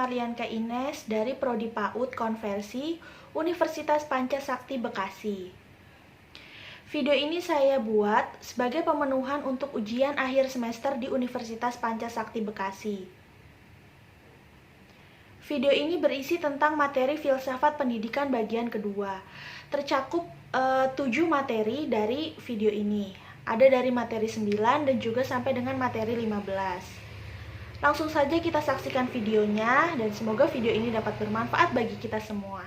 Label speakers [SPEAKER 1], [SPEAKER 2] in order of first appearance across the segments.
[SPEAKER 1] Marlianka Ines dari Prodi PAUD Konversi Universitas Pancasakti Bekasi. Video ini saya buat sebagai pemenuhan untuk ujian akhir semester di Universitas Pancasakti Bekasi. Video ini berisi tentang materi filsafat pendidikan bagian kedua. Tercakup 7 materi dari video ini. Ada dari materi 9 dan juga sampai dengan materi 15. Langsung saja kita saksikan videonya dan semoga video ini dapat bermanfaat bagi kita semua.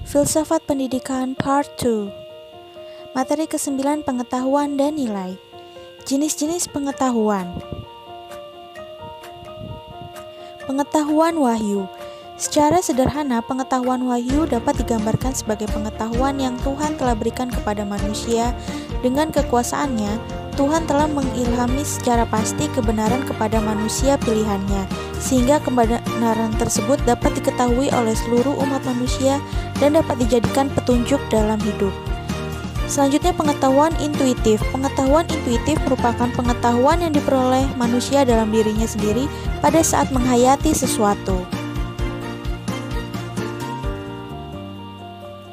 [SPEAKER 2] Filsafat Pendidikan Part 2. Materi ke-9, pengetahuan dan nilai. Jenis-jenis pengetahuan. Pengetahuan wahyu. Secara sederhana, pengetahuan wahyu dapat digambarkan sebagai pengetahuan yang Tuhan telah berikan kepada manusia. Dengan kekuasaannya, Tuhan telah mengilhami secara pasti kebenaran kepada manusia pilihannya, sehingga kebenaran tersebut dapat diketahui oleh seluruh umat manusia dan dapat dijadikan petunjuk dalam hidup. Selanjutnya, pengetahuan intuitif. Pengetahuan intuitif merupakan pengetahuan yang diperoleh manusia dalam dirinya sendiri pada saat menghayati sesuatu.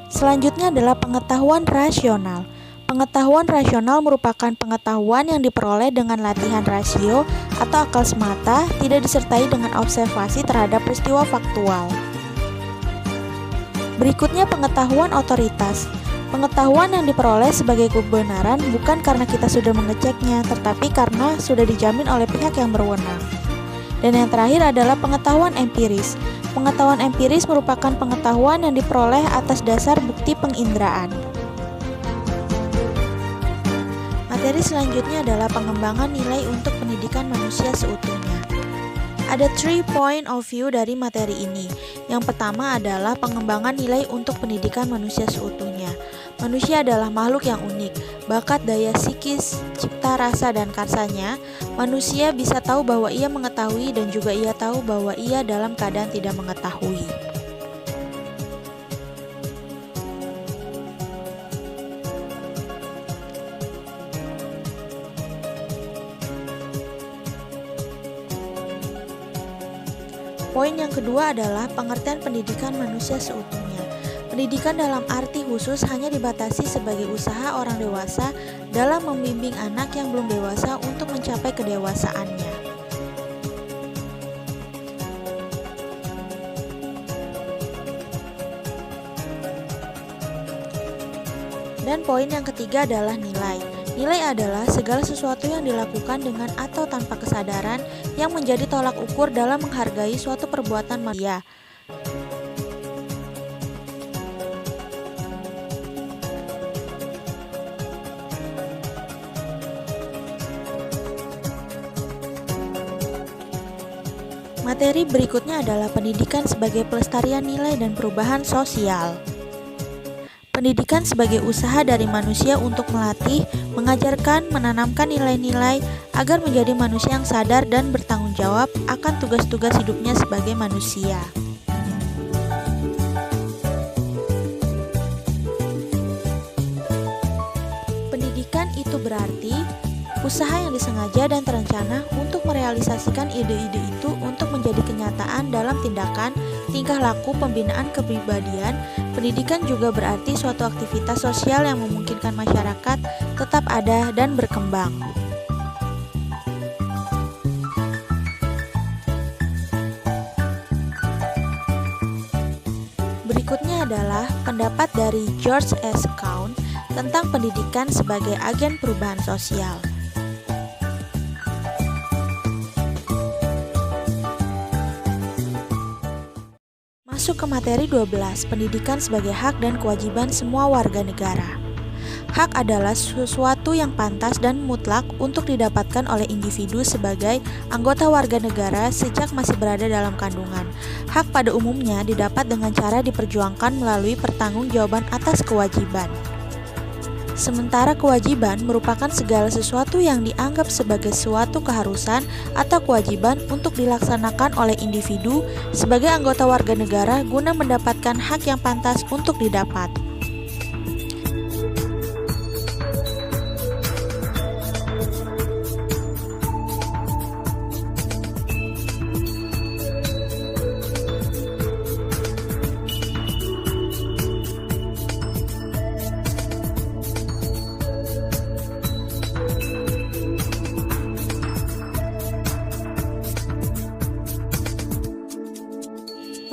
[SPEAKER 2] Selanjutnya adalah pengetahuan rasional. Pengetahuan rasional merupakan pengetahuan yang diperoleh dengan latihan rasio atau akal semata, tidak disertai dengan observasi terhadap peristiwa faktual. Berikutnya, pengetahuan otoritas. Pengetahuan yang diperoleh sebagai kebenaran bukan karena kita sudah mengeceknya, tetapi karena sudah dijamin oleh pihak yang berwenang. Dan yang terakhir adalah pengetahuan empiris. Pengetahuan empiris merupakan pengetahuan yang diperoleh atas dasar bukti penginderaan. Materi selanjutnya adalah pengembangan nilai untuk pendidikan manusia seutuhnya. Ada 3 point of view dari materi ini. Yang pertama adalah pengembangan nilai untuk pendidikan manusia seutuhnya. Manusia adalah makhluk yang unik. Bakat, daya psikis, cipta, rasa, dan karsanya, manusia bisa tahu bahwa ia mengetahui dan juga ia tahu bahwa ia dalam keadaan tidak mengetahui. Poin yang kedua adalah pengertian pendidikan manusia seutuhnya. Pendidikan dalam arti khusus hanya dibatasi sebagai usaha orang dewasa dalam membimbing anak yang belum dewasa untuk mencapai kedewasaannya. Dan poin yang ketiga adalah nilai. Nilai adalah segala sesuatu yang dilakukan dengan atau tanpa kesadaran yang menjadi tolak ukur dalam menghargai suatu perbuatan manusia. Materi berikutnya adalah pendidikan sebagai pelestarian nilai dan perubahan sosial. Pendidikan sebagai usaha dari manusia untuk melatih, mengajarkan, menanamkan nilai-nilai agar menjadi manusia yang sadar dan bertanggung jawab akan tugas-tugas hidupnya sebagai manusia. Pendidikan itu berarti usaha yang disengaja dan terencana untuk merealisasikan ide-ide itu untuk menjadi kenyataan dalam tindakan, tingkah laku, pembinaan kepribadian. Pendidikan juga berarti suatu aktivitas sosial yang memungkinkan masyarakat tetap ada dan berkembang. Berikutnya adalah pendapat dari George S. Count tentang pendidikan sebagai agen perubahan sosial. Masuk ke materi 12, pendidikan sebagai hak dan kewajiban semua warga negara. Hak adalah sesuatu yang pantas dan mutlak untuk didapatkan oleh individu sebagai anggota warga negara sejak masih berada dalam kandungan. Hak pada umumnya didapat dengan cara diperjuangkan melalui pertanggungjawaban atas kewajiban. Sementara kewajiban merupakan segala sesuatu yang dianggap sebagai suatu keharusan atau kewajiban untuk dilaksanakan oleh individu sebagai anggota warga negara guna mendapatkan hak yang pantas untuk didapat.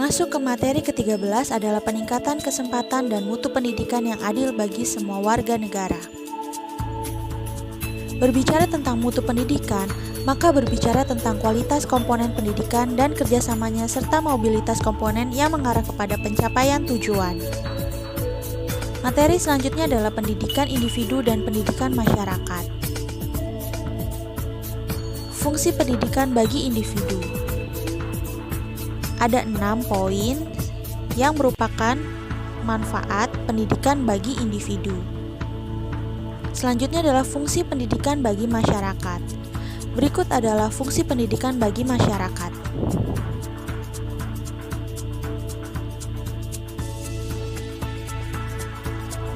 [SPEAKER 2] Masuk ke materi ke-13 adalah peningkatan kesempatan dan mutu pendidikan yang adil bagi semua warga negara. Berbicara tentang mutu pendidikan, maka berbicara tentang kualitas komponen pendidikan dan kerjasamanya serta mobilitas komponen yang mengarah kepada pencapaian tujuan. Materi selanjutnya adalah pendidikan individu dan pendidikan masyarakat. Fungsi pendidikan bagi individu. Ada 6 poin yang merupakan manfaat pendidikan bagi individu. Selanjutnya adalah fungsi pendidikan bagi masyarakat. Berikut adalah fungsi pendidikan bagi masyarakat.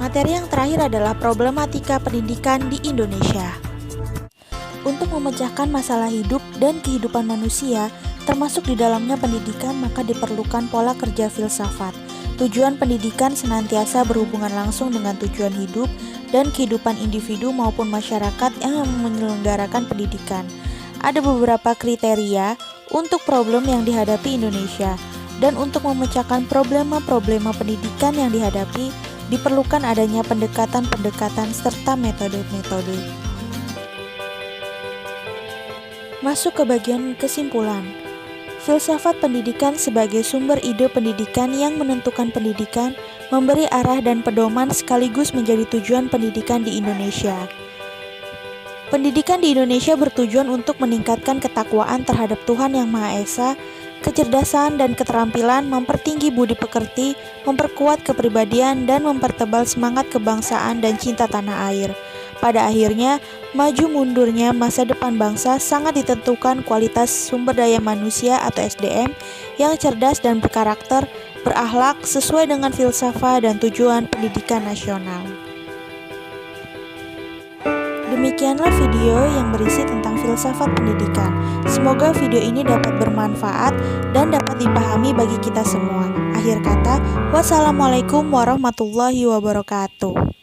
[SPEAKER 2] Materi yang terakhir adalah problematika pendidikan di Indonesia. Untuk memecahkan masalah hidup dan kehidupan manusia, termasuk di dalamnya pendidikan, maka diperlukan pola kerja filsafat. Tujuan pendidikan senantiasa berhubungan langsung dengan tujuan hidup dan kehidupan individu maupun masyarakat yang menyelenggarakan pendidikan. Ada beberapa kriteria untuk problem yang dihadapi Indonesia, dan untuk memecahkan problema-problema pendidikan yang dihadapi, diperlukan adanya pendekatan-pendekatan serta metode-metode. Masuk ke bagian kesimpulan. Filsafat pendidikan sebagai sumber ide pendidikan yang menentukan pendidikan, memberi arah dan pedoman sekaligus menjadi tujuan pendidikan di Indonesia. Pendidikan di Indonesia bertujuan untuk meningkatkan ketakwaan terhadap Tuhan Yang Maha Esa, kecerdasan dan keterampilan, mempertinggi budi pekerti, memperkuat kepribadian, dan mempertebal semangat kebangsaan dan cinta tanah air. Pada akhirnya, maju mundurnya masa depan bangsa sangat ditentukan kualitas sumber daya manusia atau SDM yang cerdas dan berkarakter, berakhlak, sesuai dengan filsafat dan tujuan pendidikan nasional. Demikianlah video yang berisi tentang filsafat pendidikan. Semoga video ini dapat bermanfaat dan dapat dipahami bagi kita semua. Akhir kata, wassalamualaikum warahmatullahi wabarakatuh.